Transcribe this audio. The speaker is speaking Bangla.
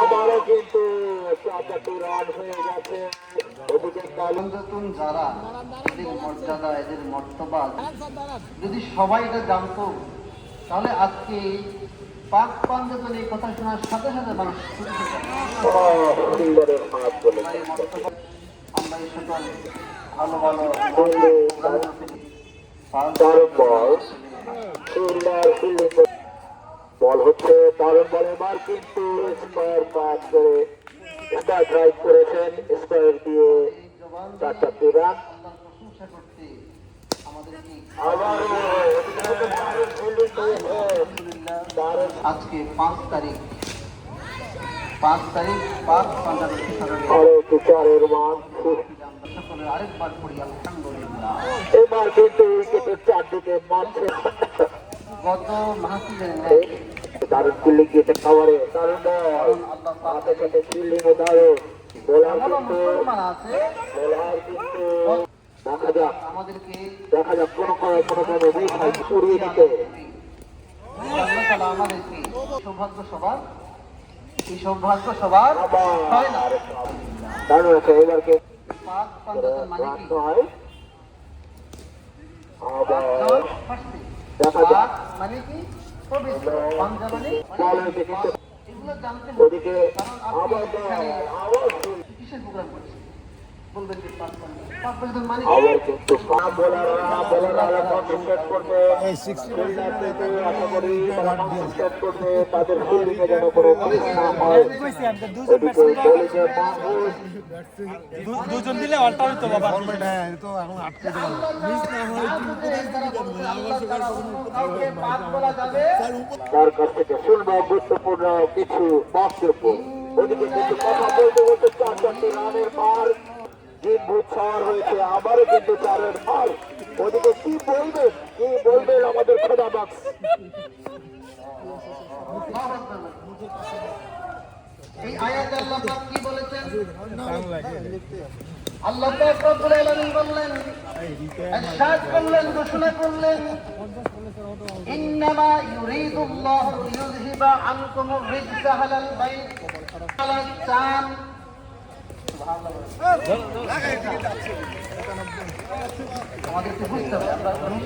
আবারও কিন্তু ৭৪ রান হয়ে গেছে। ওদিকে নতুন যারা এদের মর্যাদা এদের মর্তবা যদি সবাই এটা জানতো তাহলে আজকে পাক পাঞ্জাতন এই কথা শোনার সাথে সাথে মানুষ সুন্দরের মাঠ বলে আমরা এই সকল ভালো ভালো বল হচ্ছে দারুণ বল। এবার কিন্তু স্কোয়ার পাস করে স্কোয়ার ড্রাইভ করেছেন, স্কোয়ার দিয়ে ৪৪ রান। আজকে ৫ তারিখ পাক তুষারের মান সকলের আরেকবার পড়ি আলহামদুলিল্লাহ। এবার কিন্তু উইকেটের চারদিকে মারছে গত মাহফিলের দারুণ ফিল্ডিং গিয়েছে খাবারে, দারুণ বল হাতে সাথে ফিল্ডিংও দারুণ। বোলার কিন্তু দেখা যাক আমাদেরকে কোনো কোনো উড়িয়ে দিতে আমাদেরকে সৌভাগ্য সবার এই সৌভাগ্য সবার হয় না। দারুণ আছে। এবারকে পাক পাঞ্জাতন মানে কি? হয় আবার দেখা পাক যাক মানে কি? পবিত্র। পাঞ্জা মানে বল হয়েছে কিন্তু এগুলো জানতে হবে। ওদিকে কারণ আবার আপনি এখানে আবার কিসের প্রোগ্রাম করছেন বলবেন যে পাক পাঞ্জাতন মানে কি? আবার কিন্তু বোলাররা কনসেন্ট্রেট করবে, ফিল্ডারদেরকে আশা করি তারা কনসেন্ট্রেট করবে, তাদের ফিল্ডিংয়ে যেন কোনো মিস না হয়। ওদিকে বোলিংয়ে মাহমুদ দুজন দিলে অল্টা হইতো বাবা। তার কাছ থেকে শুনবো গুরুত্বপূর্ণ কিছু বক্তব্য। ওদিকে কিন্তু কথা বলতে বলতে ৪৪ রানের পার জিম্বুছার হয়েছে, আবারও কিন্তু ৪-এর পার। ওদিকে কি বলবেন আমাদের খোদা বাক্স? এই আয়াতে আল্লাহ পাক কি বলেছেন? আল্লাহ পাক রব্বুল আলামিন বললেন, ইরশাদ করলেন, ঘোষণা করলেন, ইন্নামা ইউরিদুল্লাহু লিইউযহিবা আনকুমুর রিজসা আলাল বাইত আলাল চাম। আমাদেরকে বুঝতে হবে আমরা